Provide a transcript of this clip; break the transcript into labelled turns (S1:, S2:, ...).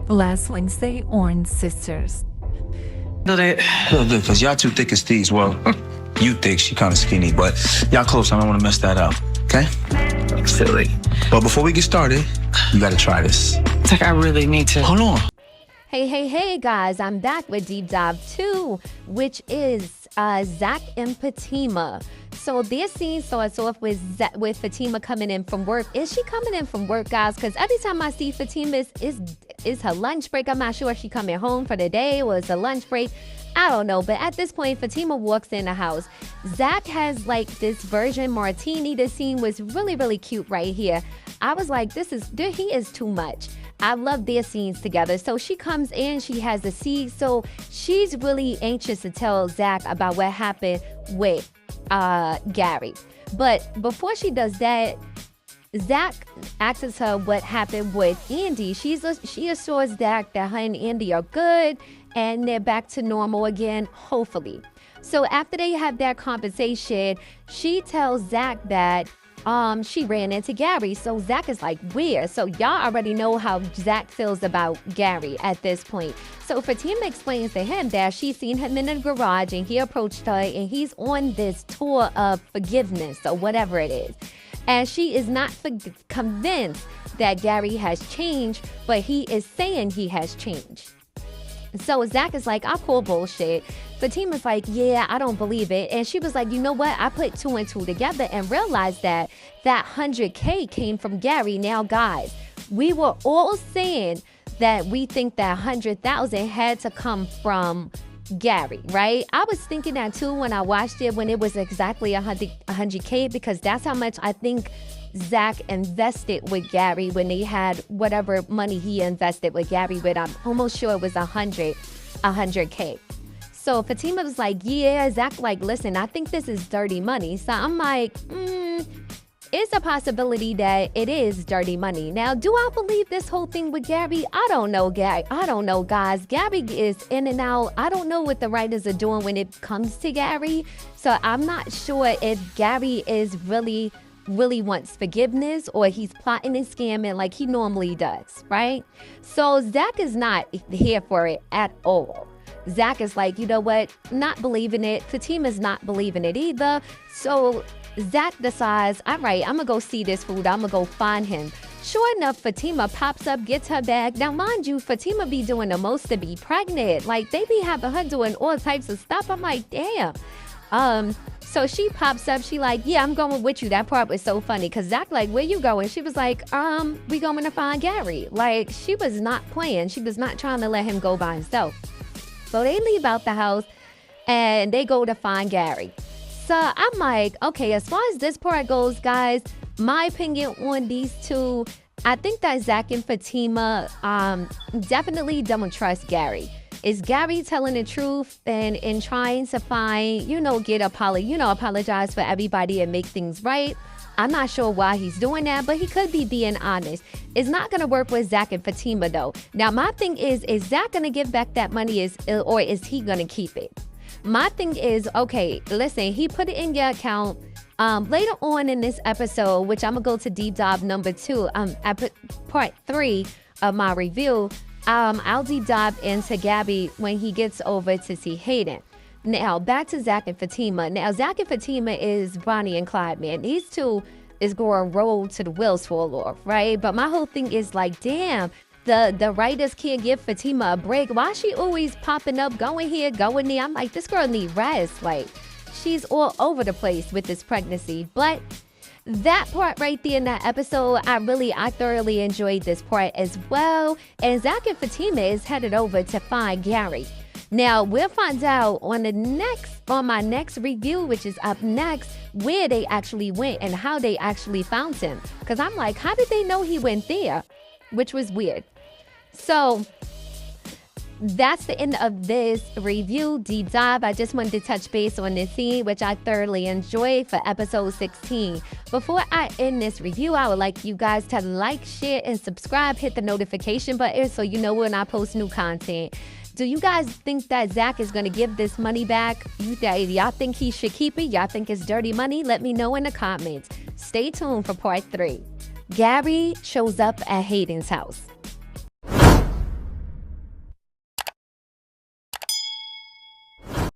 S1: last Wednesday on Sisters.
S2: No, that look, because y'all too thick as thieves. Well, you thick, she kind of skinny, but y'all close. I don't want to mess that up. Okay?
S3: Silly.
S2: But before we get started, you got to try this.
S3: It's like I really need to.
S2: Hold on.
S4: Hey, guys, I'm back with Deep Dive 2, which is Zach and Fatima. So their scene starts off with Fatima coming in from work. Is she coming in from work, guys? Because every time I see Fatima, is her lunch break. I'm not sure if she's coming home for the day or it's a lunch break. I don't know. But at this point, Fatima walks in the house. Zach has like this virgin martini. This scene was really, really cute right here. I was like, he is too much. I love their scenes together. So she comes in, she has a seat. So she's really anxious to tell Zach about what happened with Gary. But before she does that, Zach asks her what happened with Andy. She assures Zach that her and Andy are good and they're back to normal again, hopefully. So after they have that conversation, she tells Zach that she ran into Gary. So Zach is like, where? So y'all already know how Zach feels about Gary at this point. So Fatima explains to him that she's seen him in the garage and he approached her and he's on this tour of forgiveness or whatever it is. And she is not convinced that Gary has changed, but he is saying he has changed. So Zach is like, I call bullshit. Fatima's like, yeah, I don't believe it. And she was like, you know what? I put 2 and 2 together and realized that 100K came from Gary. Now, guys, we were all saying that we think that 100,000 had to come from Gary, right? I was thinking that too when I watched it, when it was exactly 100K, because that's how much I think Zach invested with Gary when they had whatever money he invested with Gary with. I'm almost sure it was 100K. So Fatima was like, yeah. Zach like, listen, I think this is dirty money. So I'm like, it's a possibility that it is dirty money. Now, do I believe this whole thing with Gary? I don't know, guys. Gary is in and out. I don't know what the writers are doing when it comes to Gary. So I'm not sure if Gary is really wants forgiveness or he's plotting and scamming like he normally does, right? So Zach is not here for it at all. Zach is like, you know what? Not believing it. Fatima's not believing it either. So Zach decides, all right, I'm going to go see this food. I'm going to go find him. Sure enough, Fatima pops up, gets her bag. Now, mind you, Fatima be doing the most to be pregnant. Like, they be having her doing all types of stuff. I'm like, damn. So she pops up. She like, yeah, I'm going with you. That part was so funny because Zach like, where you going? She was like, we going to find Gary. Like, she was not playing. She was not trying to let him go by himself. So they leave out the house and they go to find Gary. So I'm like, okay, as far as this part goes, guys, my opinion on these two, I think that Zach and Fatima definitely don't trust Gary. Is Gary telling the truth and in trying to find, apologize for everybody and make things right? I'm not sure why he's doing that, but he could be being honest. It's not going to work with Zach and Fatima, though. Now, my thing is Zach going to give back that money or is he going to keep it? My thing is, okay, listen, he put it in your account. Later on in this episode, which I'm going to go to deep dive number 2, I put part 3 of my review. I'll deep dive into Gabby when he gets over to see Hayden. Now, back to Zach and Fatima. Now, Zach and Fatima is Bonnie and Clyde, man. These two is going to roll to the wheels fall off, right? But my whole thing is like, damn, the writers can't give Fatima a break. Why is she always popping up, going here, going there? I'm like, this girl need rest. Like, she's all over the place with this pregnancy. But that part right there in that episode, I thoroughly enjoyed this part as well. And Zach and Fatima is headed over to find Gary. Now, we'll find out on my next review, which is up next, where they actually went and how they actually found him. Because I'm like, how did they know he went there? Which was weird. So that's the end of this review deep dive. I just wanted to touch base on this scene, which I thoroughly enjoyed for episode 16. Before I end this review, I would like you guys to like, share, and subscribe. Hit the notification button so you know when I post new content. Do you guys think that Zach is going to give this money back? Y'all think he should keep it? Y'all think it's dirty money? Let me know in the comments. Stay tuned for part 3. Gary shows up at Hayden's house.